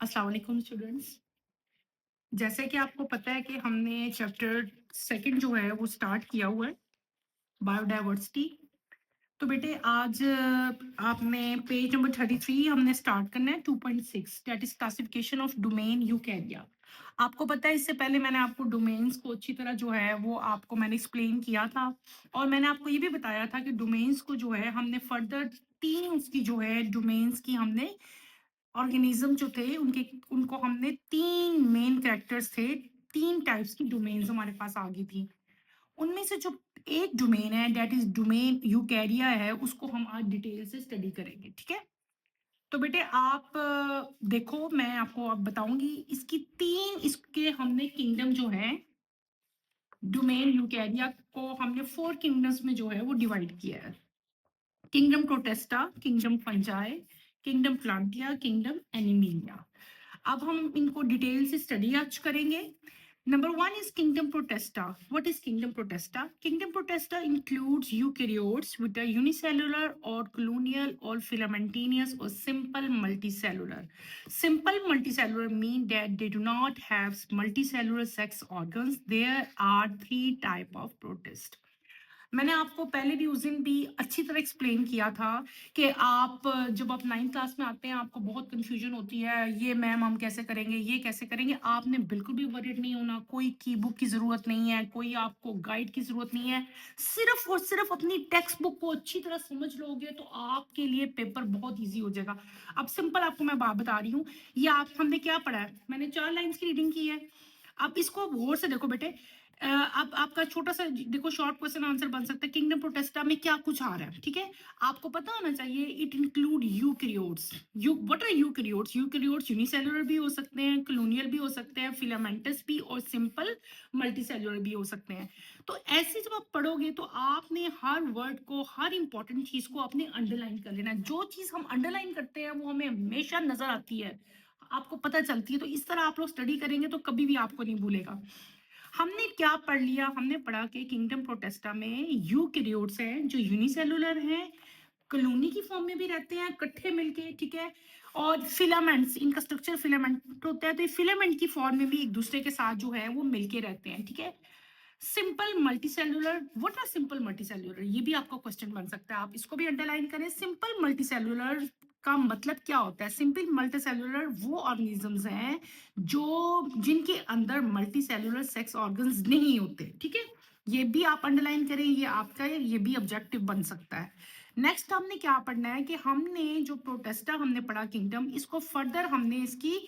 अस्सलाम वालेकुम स्टूडेंट्स। जैसे कि आपको पता है कि हमने चैप्टर सेकंड जो है वो स्टार्ट किया हुआ है, बायोडाइवर्सिटी। तो बेटे आज आपने पेज नंबर 33 हमने स्टार्ट करना है 2.6 that is classification of domain Eukarya. आपको पता है इससे पहले मैंने आपको डोमेन्स को अच्छी तरह जो है वो आपको मैंने एक्सप्लेन किया था, और मैंने आपको ये भी बताया था कि डोमेन्स को जो है हमने फर्दर तीन उसकी जो है डोमेन्स की हमने ऑर्गेनिज्म जो थे उनके उनको हमने तीन मेन कैरेक्टर्स थे, तीन टाइप्स की डोमेन्स हमारे पास आ गई थी। उनमें से जो एक डोमेन है दैट इज डोमेन यूकैरिया है, उसको हम आज डिटेल से स्टडी करेंगे, ठीक है। तो बेटे आप देखो, मैं आपको अब बताऊंगी इसकी तीन, इसके हमने किंगडम जो है डोमेन यूकैरिया को हमने फोर किंगडम्स में जो है वो डिवाइड किया है। Kingdom Protista, kingdom Fungi, kingdom Plantae, kingdom Animalia. अब हम इनको डिटेल से स्टडी आज करेंगे। Number one is kingdom protesta. What is kingdom protesta? Kingdom protesta includes eukaryotes with a unicellular or colonial or filamentous or simple multicellular. Simple multicellular mean that they do not have multicellular sex organs. There are three type of protist. मैंने आपको पहले भी उस दिन भी अच्छी तरह explain किया था कि आप जब आप 9th क्लास में आते हैं आपको बहुत कंफ्यूजन होती है, ये मैम हम कैसे करेंगे, ये कैसे करेंगे। आपने बिल्कुल भी वरीड नहीं होना, कोई की बुक की ज़रूरत नहीं है, कोई आपको गाइड की ज़रूरत नहीं है। सिर्फ और सिर्फ अपनी टेक्स्ट बुक को अच्छी तरह समझ लोगे तो आपके लिए पेपर बहुत ईजी हो जाएगा। अब सिंपल आपको मैं बात बता रही हूँ, ये आप हमने क्या पढ़ा है, मैंने 4 लाइन्स की रीडिंग की है। अब इसको गौर से देखो बेटे। अब आपका छोटा सा देखो शॉर्ट क्वेश्चन आंसर बन सकता है किंगडम प्रोटेस्टा में क्या कुछ आ रहा है, ठीक है। आपको पता होना चाहिए it include eukaryotes. What are eukaryotes? Eukaryotes unicellular भी हो सकते हैं, कॉलोनियल भी हो सकते हैं, फिलामेंटस भी, और सिंपल मल्टीसेलुलर भी हो सकते हैं। तो ऐसे जब आप पढ़ोगे तो आपने हर वर्ड को, हर इंपॉर्टेंट चीज को अपने अंडरलाइन कर लेना है। जो चीज हम अंडरलाइन करते हैं वो हमें हमेशा नजर आती है, आपको पता चलती है। तो इस तरह आप लोग स्टडी करेंगे तो कभी भी आपको नहीं भूलेगा। हमने क्या पढ़ लिया, हमने पढ़ा कि किंगडम प्रोटेस्टा में यूकैरियोट्स हैं जो यूनिसेलुलर हैं, कॉलोनी की फॉर्म में भी रहते हैं इकट्ठे मिलके, ठीक है। और फिलामेंट्स, इनका स्ट्रक्चर फिलामेंट होता है, तो ये फिलामेंट की फॉर्म में भी एक दूसरे के साथ जो है वो मिलके रहते हैं, ठीक है। Simple multicellular, what are simple multicellular, ये भी आपका क्वेश्चन बन सकता है, आप इसको भी अंडरलाइन करें। सिंपल मल्टीसेलुलर का मतलब क्या होता है? सिंपल मल्टीसेलुलर वो ऑर्गेनिजम्स हैं जो जिनके अंदर मल्टीसेलुलर सेक्स ऑर्गन्स नहीं होते, ठीक है। ये भी आप अंडरलाइन करें, ये आपका ये भी ऑब्जेक्टिव बन सकता है। नेक्स्ट हमने क्या पढ़ना है कि हमने जो प्रोटेस्टा हमने पढ़ा किंगडम, इसको फर्दर हमने इसकी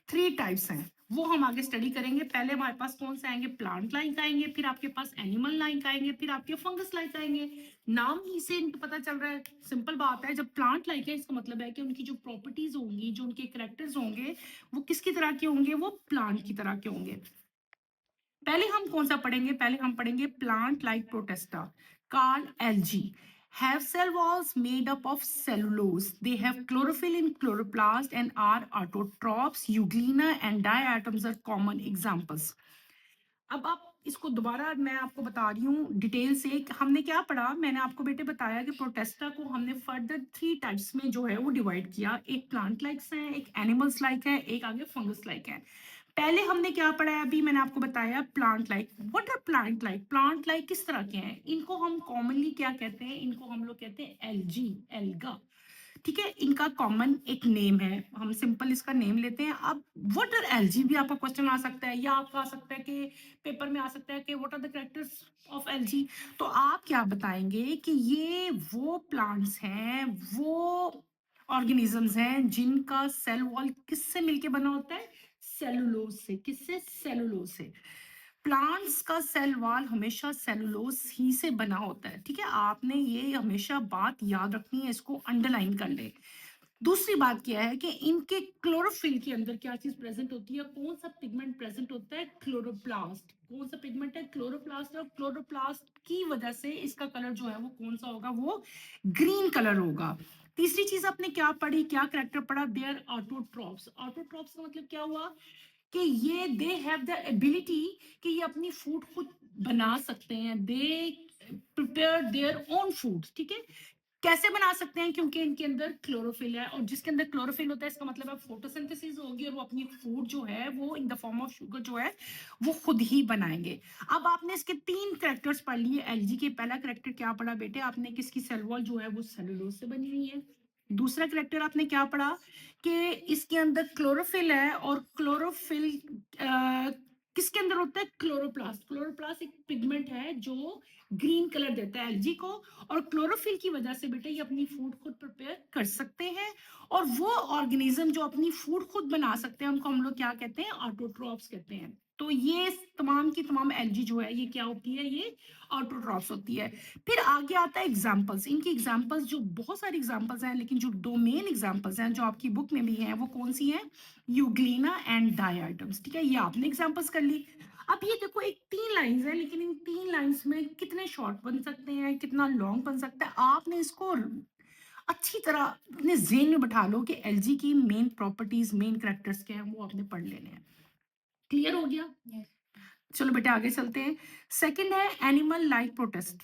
थ्री टाइप्स हैं वो हम आगे स्टडी करेंगे। पहले हमारे पास कौन से आएंगे? प्लांट लाइक आएंगे, फिर आपके पास एनिमल लाइक आएंगे, फिर आपके फंगस लाइक आएंगे। नाम ही से इनको पता चल रहा है, सिंपल बात है। जब प्लांट लाइक है इसका मतलब है कि उनकी जो प्रॉपर्टीज होंगी, जो उनके करेक्टर्स होंगे, वो किसकी तरह के होंगे? वो प्लांट की तरह के होंगे। पहले हम कौन सा पढ़ेंगे? पहले हम पढ़ेंगे प्लांट लाइक प्रोटेस्टा। कार्ल algae have cell walls made up of cellulose. They have chlorophyll in chloroplast and are autotrophs. Euglena and diatoms are common examples. अब आप इसको दोबारा मैं आपको बता रही हूँ डिटेल से कि हमने क्या पढ़ा। मैंने आपको बेटे बताया कि प्रोटेस्टा को हमने फर्दर थ्री टाइप्स में जो है वो डिवाइड किया। एक प्लांट लाइक्स है, एक एनिमल्स लाइक है, एक आगे फंगस लाइक है। पहले हमने क्या पढ़ा है? अभी मैंने आपको बताया plant like. What are plant like? Plant like किस तरह के हैं? इनको हम कॉमनली क्या कहते हैं? इनको हम लोग कहते हैं एल्गी, एल्गा, ठीक है। इनका कॉमन एक नेम है, हम सिंपल इसका नेम लेते हैं। अब व्हाट आर एल्गी भी आपका क्वेश्चन आ सकता है, या आपका आ सकता है कि पेपर में आ सकता है कि what are the characters of algae. तो आप क्या बताएंगे कि ये वो प्लांट्स हैं, वो ऑर्गेनिजम्स हैं जिनका सेल वॉल किससे मिलके बना होता है? सेलुलोज से। किससे? सेलुलोज से। प्लांट्स का सेल वॉल हमेशा सेलुलोज ही से बना होता है, ठीक है। आपने ये हमेशा बात याद रखनी है, इसको अंडरलाइन कर ले। दूसरी बात क्या है कि इनके क्लोरोफिल के अंदर क्या चीज प्रेजेंट होती है? कौन सा पिगमेंट प्रेजेंट होता है? क्लोरोप्लास्ट। कौन सा पिगमेंट है? क्लोरोप्लास्ट। और क्लोरोप्लास्ट की वजह से इसका कलर जो है वो कौन सा होगा? वो ग्रीन कलर होगा। तीसरी चीज आपने क्या पढ़ी, क्या करेक्टर पढ़ा? There autotrophs. ऑटोट्रॉप्स का मतलब क्या हुआ कि ये दे हैव द एबिलिटी कि ये अपनी फूड खुद बना सकते हैं। They prepare their own food, ठीक है। कैसे बना सकते हैं? क्योंकि इनके अंदर क्लोरोफिल है, और जिसके अंदर क्लोरोफिल होता है इसका मतलब है फोटोसिंथेसिस होगी, और वो अपनी फूड जो है वो in the form of sugar जो है वो खुद ही बनाएंगे। अब आपने इसके तीन करेक्टर्स पढ़ लिए एलजी के। पहला करेक्टर क्या पढ़ा बेटे आपने? किसकी सेल वॉल जो है वो सेलुलोज से बनी हुई है। दूसरा करेक्टर आपने क्या पढ़ा? कि इसके अंदर क्लोरोफिल है, और क्लोरोफिल किसके अंदर होता है? क्लोरोप्लास्ट। क्लोरोप्लास्ट एक पिगमेंट है जो ग्रीन कलर देता है एलजी को, और क्लोरोफिल की वजह से बेटे ये अपनी फूड खुद प्रिपेयर कर सकते हैं। और वो ऑर्गेनिज्म जो अपनी फूड खुद बना सकते हैं उनको हम लोग क्या कहते हैं? ऑटोट्रॉफ्स कहते हैं। तो ये तमाम की तमाम एलजी जो है ये क्या होती है? ये ऑटोट्रॉफ्स होती है। फिर आगे आता है एग्जांपल्स। इनकी एग्जांपल्स जो बहुत सारी एग्जांपल्स हैं, लेकिन जो दो मेन एग्जांपल्स हैं जो आपकी बुक में भी हैं वो कौन सी हैं? Euglena and diatoms. ठीक है, ये आपने एग्जांपल्स कर ली। अब ये देखो, एक तीन लाइंस है, लेकिन इन तीन लाइंस में कितने शॉर्ट बन सकते हैं, कितना लॉन्ग बन सकता है, आपने इसको अच्छी तरह अपने जेन में बैठा लो कि एलजी की मेन प्रॉपर्टीज, मेन कैरेक्टर्स क्या हैं, वो आपने पढ़ लेने हैं। क्लियर हो गया? चलो बेटा आगे चलते हैं। सेकंड है animal life protest.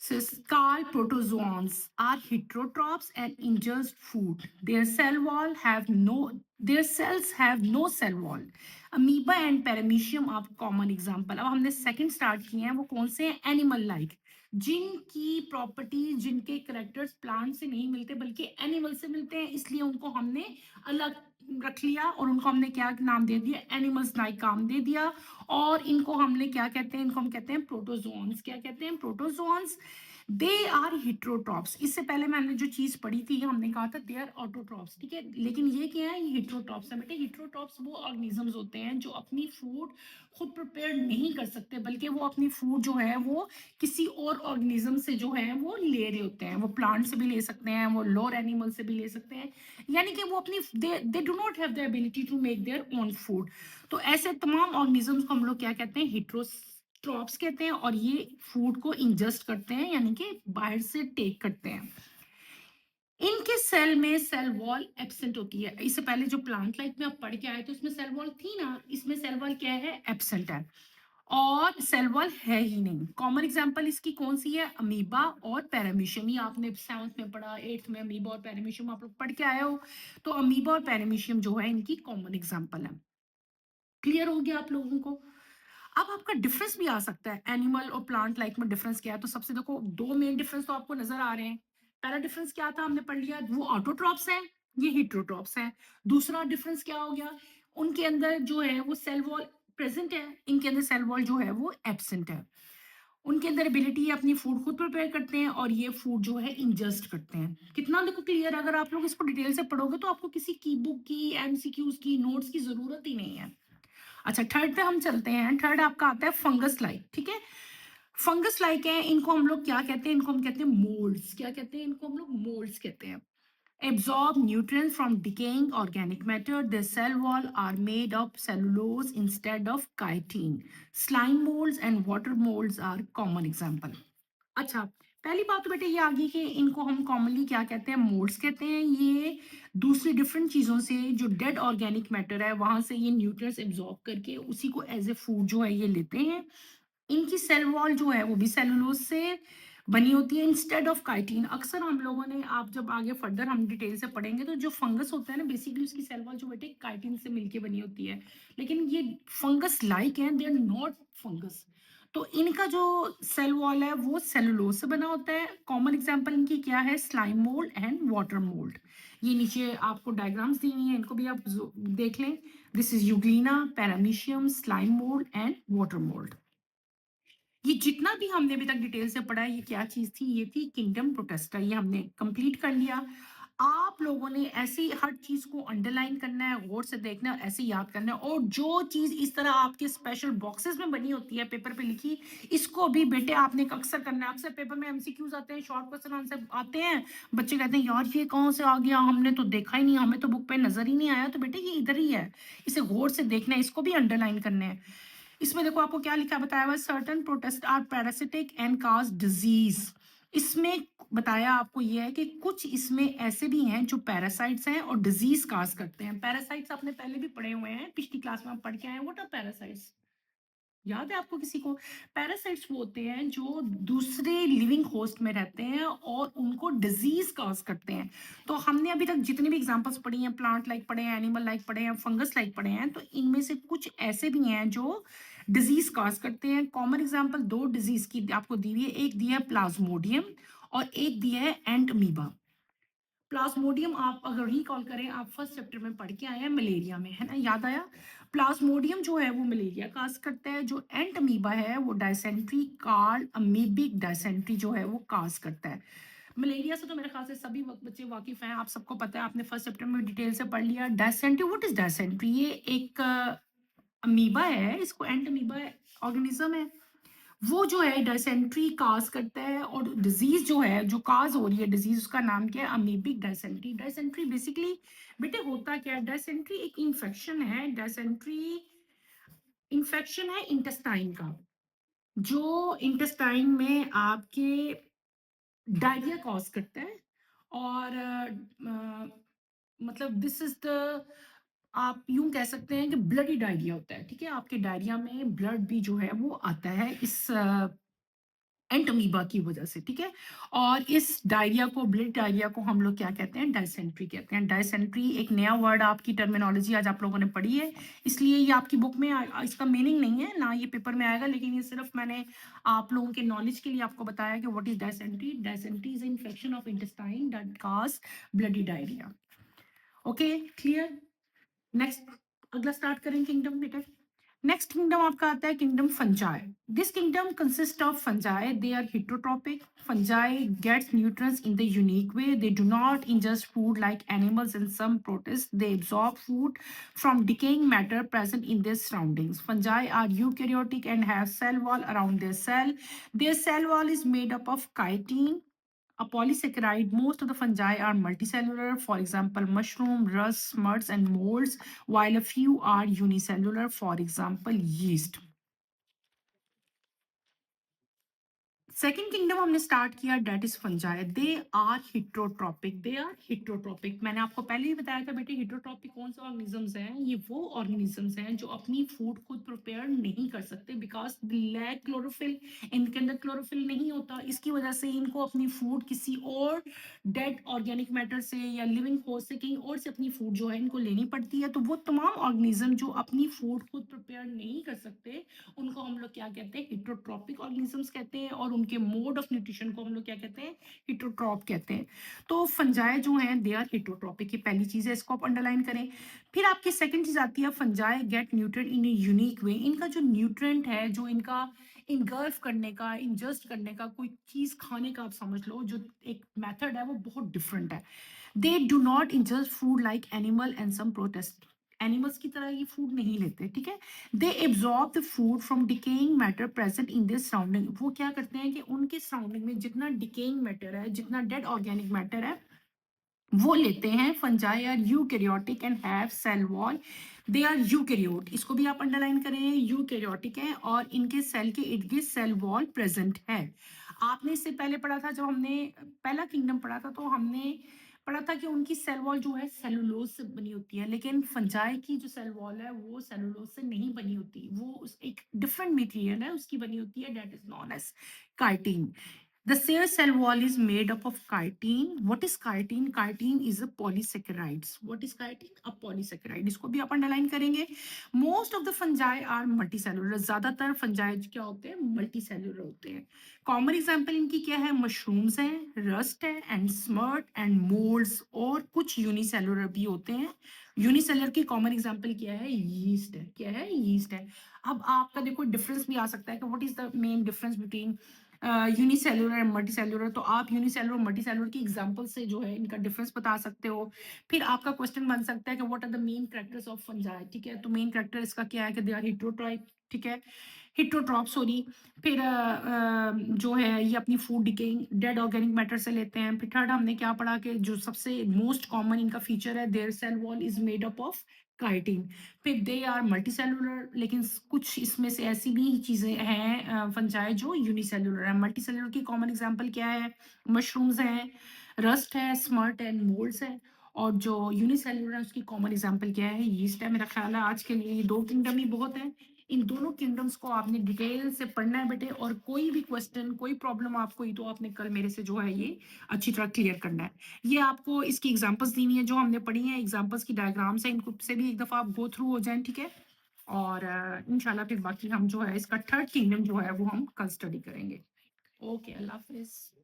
Skull protozoans are heterotrophs and ingest food. Their cells have no cell wall. Amoeba and paramecium are common example. अब हमने सेकंड स्टार्ट किए हैं, वो कौन से हैं? एनिमल लाइक, जिनकी प्रॉपर्टीज, जिनके करेक्टर्स प्लांट से नहीं मिलते बल्कि एनिमल से मिलते हैं, इसलिए उनको हमने अलग रख लिया और उनको हमने क्या नाम दे दिया? एनिमल्स लाइक काम दे दिया। और इनको हमने क्या कहते हैं? इनको हम कहते हैं प्रोटोजोन्स। क्या कहते हैं? प्रोटोजोन्स। They are heterotrophs. इससे पहले मैंने जो चीज पढ़ी थी हमने कहा था दे आर ऑटोट्रॉप्स। ठीक है, लेकिन ये क्या है? ये हिट्रोट्रॉप्स है बेटे। हिट्रोट्रॉप्स वो ऑर्गेनिजम्स होते हैं जो अपनी फूड खुद प्रिपेयर नहीं कर सकते, बल्कि वो अपनी फूड जो है वो किसी और ऑर्गेनिज्म से जो है वो ले रहे होते हैं। वो प्लांट से भी ले सकते हैं, वो लोअर एनिमल से भी ले सकते हैं, यानी कि वो अपनी they do not have the ability to make their own food. तो ऐसे तमाम ऑर्गेनिजम्स को हम लोग क्या कहते हैं? हिट्रोट्रॉप्स कहते हैं। और ये फूड को इंजस्ट करते हैं, यानी कि बाहर से टेक करते हैं। इनके सेल में सेल वॉल एब्सेंट होती है। इससे पहले जो प्लांट लाइफ में आप पढ़ के आए तो उसमें सेल वॉल थी ना, इसमें सेल वॉल क्या है? एब्सेंट है, और सेल वॉल है ही नहीं। कॉमन एग्जांपल इसकी कौन सी है? अमीबा और पैरामीशियम। ये आपने 7th में पढ़ा, 8th में अमीबा और पैरामीशियम आप लोग पढ़ के आए हो। तो अमीबा और पैरामीशियम जो है इनकी कॉमन एग्जांपल है। क्लियर हो गया आप लोगों को? अब आपका डिफरेंस भी आ सकता है एनिमल और प्लांट लाइफ में। डिफरेंस क्या है? तो सबसे देखो, दो मेन डिफरेंस तो आपको नजर आ रहे हैं। पहला डिफरेंस क्या था? हमने पढ़ लिया, वो ऑटोट्रॉप्स है, ये हिट्रोट्रॉप्स है। दूसरा डिफरेंस क्या हो गया? उनके अंदर जो है वो सेल वॉल प्रेजेंट है, इनके अंदर सेल वॉल जो है वो एब्सेंट है। उनके अंदर एबिलिटी है अपनी फूड खुद प्रिपेयर करते हैं, और ये फूड जो है इंजस्ट करते हैं। कितना देखो क्लियर? अगर आप लोग इसको डिटेल से पढ़ोगे तो आपको किसी की बुक की, एमसीक्यूज की, नोट्स की जरूरत ही नहीं है। अच्छा, थर्ड पे हम चलते हैं। थर्ड आपका आता है फंगस लाइक। ठीक है, फंगस लाइक है, इनको हम लोग क्या कहते हैं? इनको हम कहते हैं मोल्ड्स। क्या कहते हैं? इनको हम लोग मोल्ड्स कहते हैं। Absorb nutrients from decaying organic matter. Their cell wall are made of cellulose instead of chitin. Slime molds and water molds are common example. अच्छा, पहली बात तो बेटे ये आ गई कि इनको हम कॉमनली क्या कहते हैं? मोल्ड्स कहते हैं। ये दूसरी डिफरेंट चीज़ों से, जो डेड ऑर्गेनिक मैटर है वहां से ये न्यूट्रिएंट्स एब्जॉर्ब करके उसी को एज ए फूड जो है ये लेते हैं। इनकी सेल वॉल जो है वो भी सेलुलोज से बनी होती है इंस्टेड ऑफ काइटिन। अक्सर हम लोगों ने, आप जब आगे फर्दर हम डिटेल से पढ़ेंगे तो जो फंगस होता है ना, बेसिकली उसकी सेल वॉल जो बेटे काइटिन से मिलके बनी होती है। लेकिन ये फंगस लाइक है, दे आर नॉट फंगस। तो इनका जो सेल वॉल है वो सेलुलोज से बना होता है। कॉमन एग्जांपल इनकी क्या है? Slime mould and water mould. ये नीचे आपको डायग्राम्स दी हुई है, इनको भी आप देख लें। This is Euglena, paramecium, slime mould and water mould. ये जितना भी हमने अभी तक डिटेल से पढ़ा है, ये क्या चीज थी? ये थी किंगडम प्रोटेस्टा। ये हमने कंप्लीट कर लिया। आप लोगों ने ऐसी हर चीज को अंडरलाइन करना है, गौर से देखना है, ऐसे याद करना है। और जो चीज इस तरह आपके स्पेशल बॉक्सेस में बनी होती है, पेपर पे लिखी, इसको भी बेटे आपने अक्सर करना है। अक्सर पेपर में एमसीक्यूज आते हैं, शॉर्ट क्वेश्चन आंसर आते हैं, बच्चे कहते हैं यार ये कहाँ से आ गया, हमने तो देखा ही नहीं, हमें तो बुक पे नजर ही नहीं आया। तो बेटे ये इधर ही है, इसे गौर से देखना है, इसको भी अंडरलाइन करना है। इसमें देखो आपको क्या लिखा बताया हुआ है? Certain protist are parasitic and cause disease. इसमें बताया आपको ये है कि कुछ इसमें ऐसे भी हैं जो पैरासाइट्स हैं और डिजीज काज करते हैं। पैरासाइट्स आपने पहले भी पढ़े हुए हैं, पिछली क्लास में आप पढ़ के आए हैं। What are parasites? याद है आपको किसी को? पैरासाइट्स वो होते हैं जो दूसरे लिविंग होस्ट में रहते हैं और उनको डिजीज कॉज करते हैं। तो हमने अभी तक जितने भी एग्जांपल्स पढ़ी हैं, प्लांट लाइक पढ़े हैं, एनिमल लाइक पढ़े हैं, फंगस लाइक पढ़े हैं, तो इनमें से कुछ ऐसे भी हैं जो डिजीज कॉज करते हैं। कॉमन एग्जांपल दो डिजीज की आपको दी हुई है, एक दिया है प्लाज्मोडियम और एक दिया है एंटमीबा। प्लाज्मोडियम आप अगर रिकॉल करें, आप फर्स्ट चैप्टर में पढ़ के आए हैं मलेरिया में, है ना, याद आया? प्लाज्मोडियम जो है वो मलेरिया काज करता है, जो एंट अमीबा है वो डायसेंट्री कार्ड अमीबिक डायसेंट्री जो है वो काज करता है। मलेरिया से तो मेरे ख्याल से सभी बच्चे वाकिफ हैं, आप सबको पता है, आपने फर्स्ट चैप्टर में डिटेल से पढ़ लिया। Dysentery, what is dysentery? ये एक अमीबा है, इसको एंट अमीबा ऑर्गेनिज्म है, वो जो है डायसेंट्री काज करता है। और डिजीज जो है जो काज हो रही है डिजीज, उसका नाम क्या है? Amoebic dysentery. डायसेंट्री बेसिकली बेटे होता क्या है? डायसेंट्री एक इन्फेक्शन है। डायसेंट्री इन्फेक्शन है इंटेस्टाइन का, जो इंटेस्टाइन में आपके डायरिया कॉज करता है। और मतलब दिस इज द, आप यूं कह सकते हैं कि ब्लडी डायरिया होता है, ठीक है? आपके डायरिया में ब्लड भी जो है वो आता है इस एंटमीबा की वजह से, ठीक है? और इस डायरिया को, ब्लड डायरिया को हम लोग क्या कहते हैं? डायसेंट्री कहते हैं। डायसेंट्री एक नया वर्ड, आपकी टर्मिनोलॉजी आज आप लोगों ने पढ़ी है, इसलिए ये आपकी बुक में इसका मीनिंग नहीं है ना, ये पेपर में आएगा, लेकिन ये सिर्फ मैंने आप लोगों के नॉलेज के लिए आपको बताया कि what is dysentery. Dysentery is infection of intestine that cause bloody diarrhoea. Okay, clear? Next, अगला स्टार्ट करें किंगडम बेटा। नेक्स्ट किंगडम आपका आता है kingdom fungi. This kingdom consist of fungi, they are heterotropic. Fungi gets nutrients in the unique way. They do not ingest food like animals and some protists. They absorb food from decaying matter present in their surroundings. Fungi are eukaryotic and have cell wall around their cell. Their cell wall is made up of chitin, a polysaccharide. Most of the fungi are multicellular, for example, mushroom, rust, smutz, and molds, while a few are unicellular, for example, yeast. Second kingdom हमने start किया, that is fungi. They are heterotrophic, they are heterotrophic. मैंने आपको पहले ही बताया था बेटे, heterotrophic कौन से ऑर्गेनिजम्स हैं? ये वो ऑर्गेनिजम्स हैं जो अपनी फूड खुद प्रिपेयर नहीं कर सकते, बिकॉज लैक क्लोरोफिल, इनके अंदर क्लोरोफिल नहीं होता। इसकी वजह से इनको अपनी फूड किसी और डेड ऑर्गेनिक मैटर से या लिविंग होस्ट से, कहीं और से अपनी फूड जो है इनको लेनी पड़ती है। तो वो तमाम ऑर्गेनिज्म जो अपनी फूड खुद प्रिपेयर नहीं कर सकते, उनको हम लोग क्या कहते हैं? हिट्रोट्रॉपिक ऑर्गेनिजम्स कहते हैं। और उनके मोड ऑफ न्यूट्रिशन को हम लोग क्या कहते हैं? हिट्रोट्रॉप कहते हैं। तो फंजाई जो हैं दे आर हिट्रोट्रॉपिक, ये पहली चीज है, इसको आप अंडरलाइन करें। फिर आपकी सेकंड चीज आती है, fungi get nutrient in a unique way. इनका जो न्यूट्रिएंट है, जो इनका इनगल्फ करने का, इंजस्ट करने का, कोई चीज खाने का आप समझ लो, जो एक मेथड है वो बहुत डिफरेंट है। They do not ingest food like animal and some protists, animals की तरह ये फूड नहीं लेते, ठीक है? They absorb the food from decaying matter present in this surrounding. वो क्या करते हैं कि उनके सराउंडिंग में जितना डिकेइंग मैटर है, जितना डेड ऑर्गेनिक मैटर है, वो लेते हैं। Fungi are eukaryotic and have cell wall. They are eukaryote, इसको भी आप अंडरलाइन करें, यूकैरियोटिक है और इनके सेल के इर्द गिर्द सेल वॉल प्रेजेंट है। आपने इससे पहले पढ़ा था, जब हमने पहला किंगडम पढ़ा था, तो हमने पढ़ा था कि उनकी सेल वॉल जो है सेलुलोज से बनी होती है, लेकिन फंजाई की जो सेल वॉल है वो सेलुलोज से नहीं बनी होती, वो एक डिफरेंट मटेरियल है उसकी बनी होती है, that is known as chitin. The cell cell wall is made up of chitin. What is chitin? Chitin is a polysaccharides. What is chitin? A polysaccharide. इसको भी आप अंडरलाइन करेंगे। Most of the fungi are multicellular. ज्यादातर fungi क्या होते हैं? Multicellular होते हैं। Common example इनकी क्या है? Mushrooms हैं, rust है, and smut and molds, और कुछ unicellular भी होते हैं। यूनिसेलर की कॉमन एग्जांपल क्या है? यीस्ट है। क्या है? यीस्ट है। अब आपका देखो डिफरेंस भी आ सकता है कि what is the main difference between unicellular and multicellular. तो आप यूनिसेलुलर मल्टीसेलुलर की एग्जांपल से जो है इनका डिफरेंस बता सकते हो। फिर आपका क्वेश्चन बन सकता है कि what are the main characters of fungi, ठीक है? तो मेन कैरेक्टर इसका क्या है कि दे आर हिट्रोट्राइप, ठीक है, हिट्रोट्रॉप सॉरी। फिर जो है ये अपनी food decaying dead organic matter से लेते हैं। फिर थर्ड हमने क्या पढ़ा कि जो सबसे मोस्ट कॉमन इनका फीचर है, their cell wall is made up of chitin. फिर दे आर मल्टीसेलुलर, लेकिन कुछ इसमें से ऐसी भी चीजें हैं फंजाई जो यूनिसेलुलर है। मल्टीसेलुलर की कॉमन एग्जांपल क्या है? मशरूम्स हैं, रस्ट है, स्मर्ट एंड मोल्ड्स है। और जो यूनिसेलुलर है उसकी कॉमन एग्जांपल क्या है? यीस्ट है। मेरा ख्याल है आज के लिए ये दो किंगडम ही बहुत है। इन दोनों किंगडम्स को आपने डिटेल से पढ़ना है बेटे, और कोई भी क्वेश्चन, कोई प्रॉब्लम आपको हुई तो आपने कल मेरे से जो है ये अच्छी तरह क्लियर करना है। ये आपको इसकी एग्जांपल्स दी हुई है जो हमने पढ़ी हैं, एग्जांपल्स की डायग्राम्स हैं, इनको से भी एक दफ़ा आप गो थ्रू हो जाएँ, ठीक है? और इंशाल्लाह फिर बाकी हम जो है इसका थर्ड किंगडम जो है वो हम कल स्टडी करेंगे। ओके, अल्लाह हाफ़िज़।